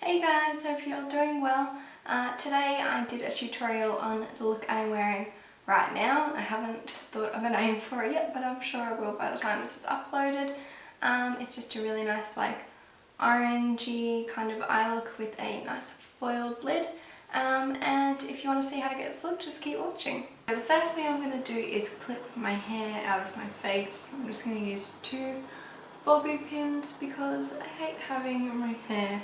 Hey guys, hope you're all doing well. Today I did a tutorial on the look I'm wearing right now. I haven't thought of a name for it yet, but I'm sure I will by the time this is uploaded. It's just a really nice like orangey kind of eye look with a nice foiled lid. And if you want to see how to get this look, just keep watching. So the first thing I'm going to do is clip my hair out of my face. I'm just going to use 2 bobby pins because I hate having my hair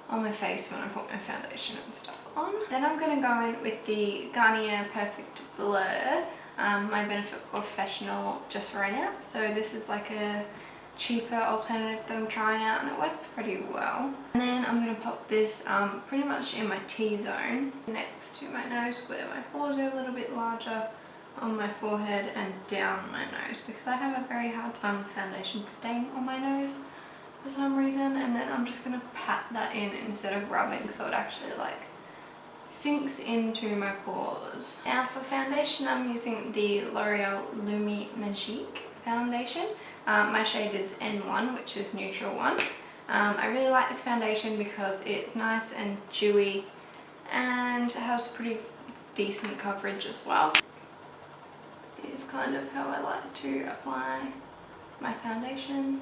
on my face when I put my foundation and stuff on. Then I'm going to go in with the Garnier Perfect Blur, my Benefit Professional just ran out. So this is like a cheaper alternative that I'm trying out and it works pretty well. And then I'm going to pop this pretty much in my T-zone next to my nose where my pores are a little bit larger, on my forehead and down my nose because I have a very hard time with foundation staying on my nose for some reason. And then I'm just going to pat that in instead of rubbing so it actually like sinks into my pores. Now for foundation I'm using the L'Oreal Lumi Magique foundation. My shade is N1, which is neutral 1. I really like this foundation because it's nice and dewy and has pretty decent coverage as well. Is kind of how I like to apply my foundation.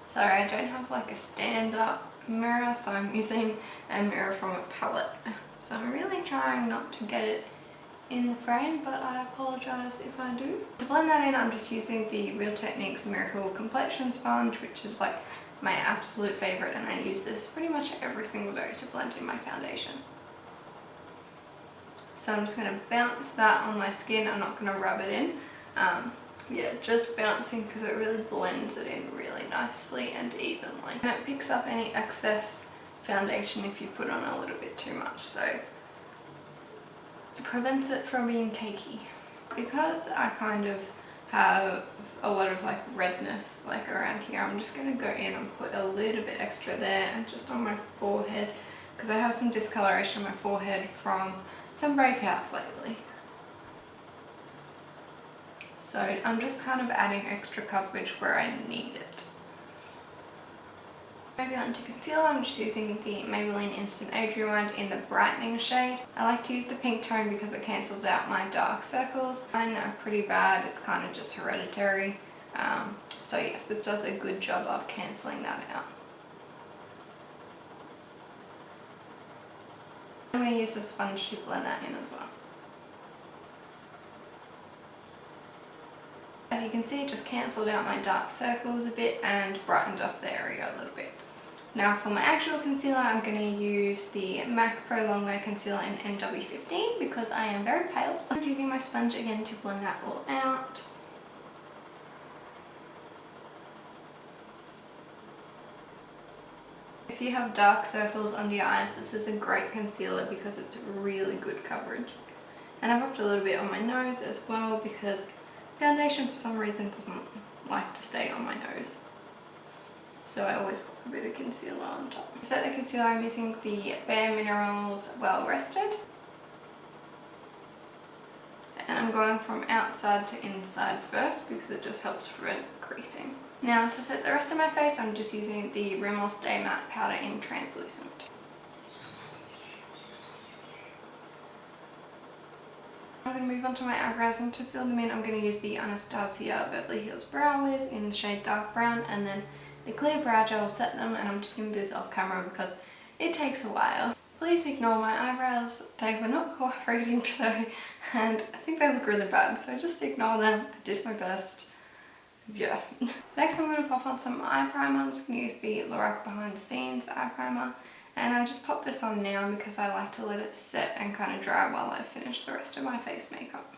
Sorry, I don't have like a stand-up mirror, so I'm using a mirror from a palette. So I'm really trying not to get it in the frame, but I apologise if I do. To blend that in, I'm just using the Real Techniques Miracle Complexion Sponge, which is like my absolute favourite, and I use this pretty much every single day to blend in my foundation. So I'm just going to bounce that on my skin. I'm not going to rub it in. Yeah, just bouncing because it really blends it in really nicely and evenly. And it picks up any excess foundation if you put on a little bit too much. So it prevents it from being cakey. Because I kind of have a lot of like redness like around here, I'm just going to go in and put a little bit extra there and just on my forehead because I have some discoloration on my forehead from some breakouts lately. So I'm just kind of adding extra coverage where I need it. Moving on to concealer, I'm just using the Maybelline Instant Age Rewind in the brightening shade. I like to use the pink tone because it cancels out my dark circles. Mine are pretty bad, it's kind of just hereditary. So yes, this does a good job of cancelling that out. I'm going to use the sponge to blend that in as well. As you can see, it just cancelled out my dark circles a bit and brightened up the area a little bit. Now for my actual concealer, I'm going to use the MAC Pro Longwear Concealer in NW15 because I am very pale. I'm using my sponge again to blend that all out. If you have dark circles under your eyes, this is a great concealer because it's really good coverage. And I've rubbed a little bit on my nose as well because foundation for some reason doesn't like to stay on my nose. So I always put a bit of concealer on top. To set the concealer, I'm using the Bare Minerals Well Rested. And I'm going from outside to inside first because it just helps prevent creasing. Now to set the rest of my face, I'm just using the Rimmel Stay Matte Powder in Translucent. I'm going to move on to my eyebrows, and to fill them in I'm going to use the Anastasia Beverly Hills Brow Wiz in the shade Dark Brown and then the clear brow gel will set them, and I'm just going to do this off camera because it takes a while. Please ignore my eyebrows, they were not cooperating today and I think they look really bad, so just ignore them. I did my best. Yeah. So next I'm going to pop on some eye primer. I'm just going to use the Lorac Behind the Scenes eye primer, and I just pop this on now because I like to let it set and kind of dry while I finish the rest of my face makeup.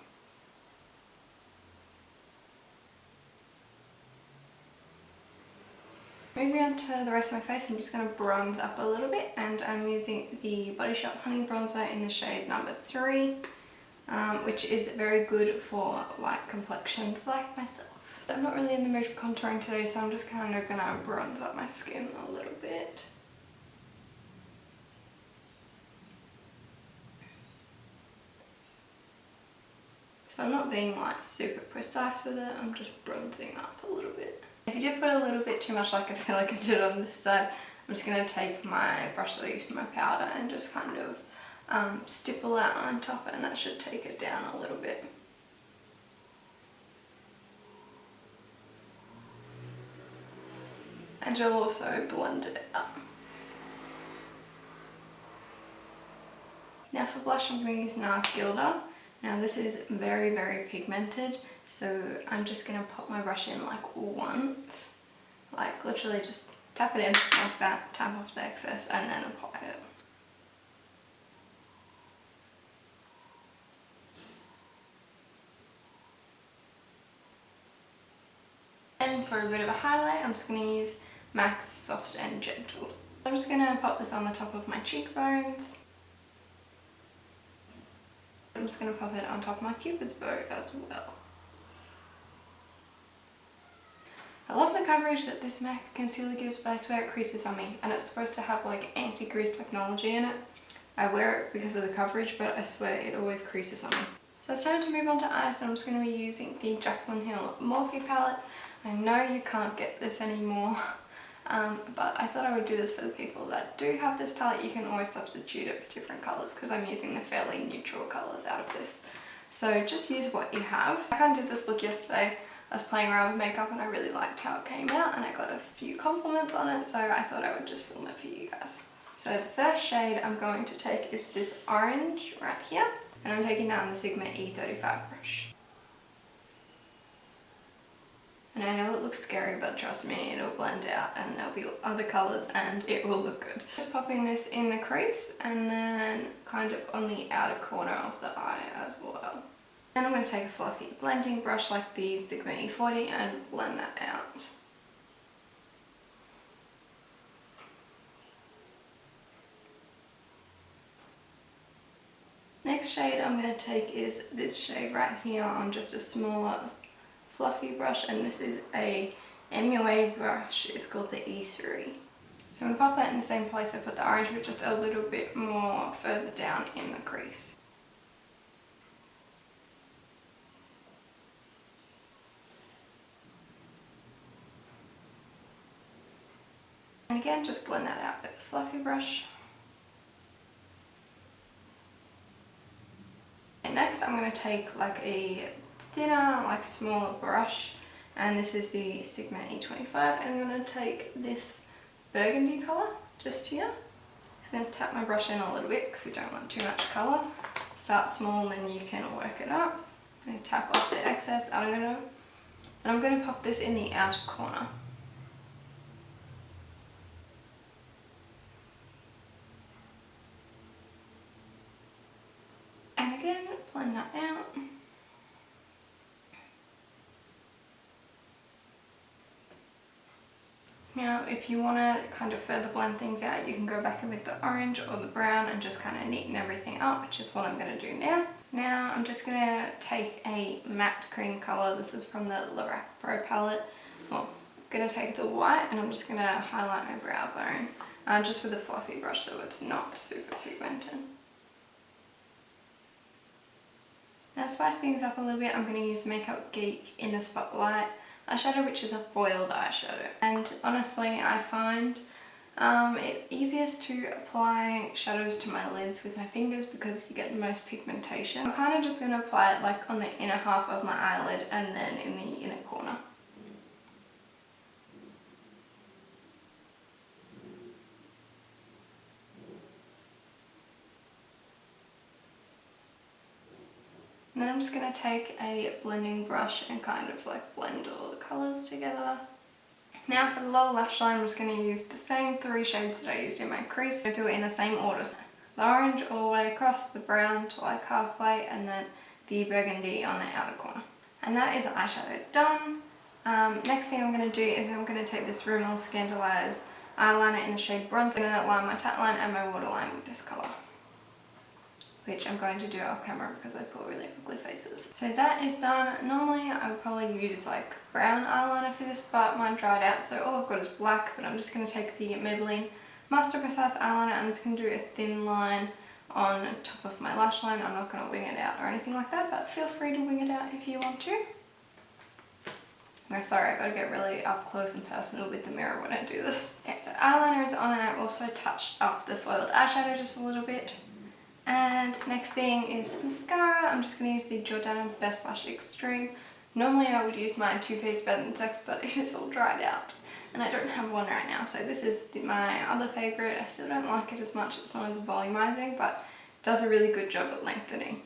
Moving on to the rest of my face, I'm just going to bronze up a little bit, and I'm using the Body Shop Honey Bronzer in the shade number 3, which is very good for light complexions like myself. I'm not really in the mood for contouring today, so I'm just kind of going to bronze up my skin a little bit. So I'm not being like super precise with it, I'm just bronzing up a little bit. If you did put a little bit too much, like I feel like I did on this side, I'm just going to take my brush that I use for my powder and just kind of stipple that on top, and that should take it down a little bit. And you'll also blend it up. Now for blush, I'm going to use NARS Gilder. Now this is very, very pigmented, so I'm just going to pop my brush in like once. Like literally just tap it in like that, tap off the excess, and then apply it. And for a bit of a highlight, I'm just going to use MAC's Soft and Gentle. I'm just going to pop this on the top of my cheekbones. I'm just going to pop it on top of my Cupid's bow as well. I love the coverage that this MAC concealer gives, but I swear it creases on me, and it's supposed to have like anti-grease technology in it. I wear it because of the coverage, but I swear it always creases on me. So it's time to move on to eyes, and I'm just going to be using the Jaclyn Hill Morphe palette. I know you can't get this anymore, but I thought I would do this for the people that do have this palette. You can always substitute it for different colours, because I'm using the fairly neutral colours out of this. So just use what you have. I kind of did this look yesterday. I was playing around with makeup and I really liked how it came out, and I got a few compliments on it, so I thought I would just film it for you guys. So the first shade I'm going to take is this orange right here, and I'm taking that on the Sigma E35 brush. And I know it looks scary, but trust me, it'll blend out and there'll be other colours and it will look good. Just popping this in the crease and then kind of on the outer corner of the eye as well. Then I'm going to take a fluffy blending brush like the Sigma E40 and blend that out. Next shade I'm going to take is this shade right here on just a smaller fluffy brush, and this is a MUA brush. It's called the E3. So I'm going to pop that in the same place I put the orange, but just a little bit more further down in the crease. And again, just blend that out with a fluffy brush. And next I'm going to take like a thinner, like smaller brush, and this is the Sigma E25, and I'm going to take this burgundy colour just here. I'm going to tap my brush in a little bit because we don't want too much colour. Start small and then you can work it up. I'm going to tap off the excess, and I'm going to pop this in the outer corner. And again, blend that out. Now, if you want to kind of further blend things out, you can go back in with the orange or the brown and just kind of neaten everything up, which is what I'm going to do now. Now, I'm just going to take a matte cream colour. This is from the Lorac Pro palette. Well, I'm going to take the white and I'm just going to highlight my brow bone, just with a fluffy brush so it's not super pigmented. Now, to spice things up a little bit, I'm going to use Makeup Geek in the Spotlight eyeshadow, which is a foiled eyeshadow. And honestly, I find it easiest to apply shadows to my lids with my fingers because you get the most pigmentation. I'm kind of just going to apply it like on the inner half of my eyelid and then in the inner corner. And then I'm just going to take a blending brush and kind of like blend all the colours together. Now for the lower lash line, I'm just going to use the same 3 shades that I used in my crease. I do it in the same order. So the orange all the way across, the brown to like halfway, and then the burgundy on the outer corner. And that is eyeshadow done. Next thing I'm going to do is I'm going to take this Rimmel Scandaleyes eyeliner in the shade Bronze. I'm going to line my tat line and my waterline with this colour, which I'm going to do off camera because I pull really ugly faces. So that is done. Normally I would probably use like brown eyeliner for this, but mine dried out, so all I've got is black. But I'm just going to take the Maybelline Master Precise eyeliner. I'm just going to do a thin line on top of my lash line. I'm not going to wing it out or anything like that, but feel free to wing it out if you want to. I'm sorry, I gotta get really up close and personal with the mirror when I do this. Okay, so eyeliner is on and I also touched up the foiled eyeshadow just a little bit. And next thing is mascara. I'm just going to use the Jordana Best Lash Extreme. Normally I would use my Too Faced Better Than Sex, but it is all dried out and I don't have one right now. So this is my other favourite. I still don't like it as much. It's not as volumizing, but it does a really good job at lengthening.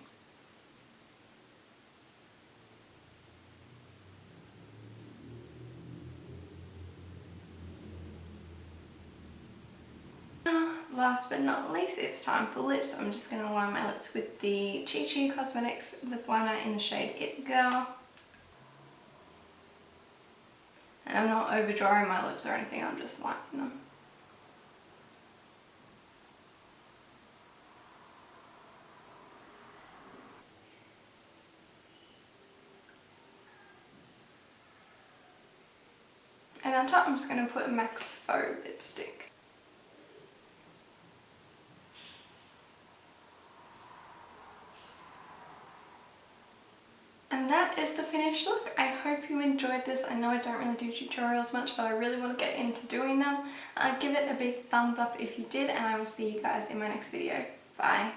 Last but not least, it's time for lips. I'm just going to line my lips with the Chi Chi Cosmetics lip liner in the shade It Girl. And I'm not over drawing my lips or anything, I'm just lining them. And on top I'm just going to put MAC's Faux lipstick. And that is the finished look. I hope you enjoyed this. I know I don't really do tutorials much, but I really want to get into doing them. Give it a big thumbs up if you did, and I will see you guys in my next video. Bye.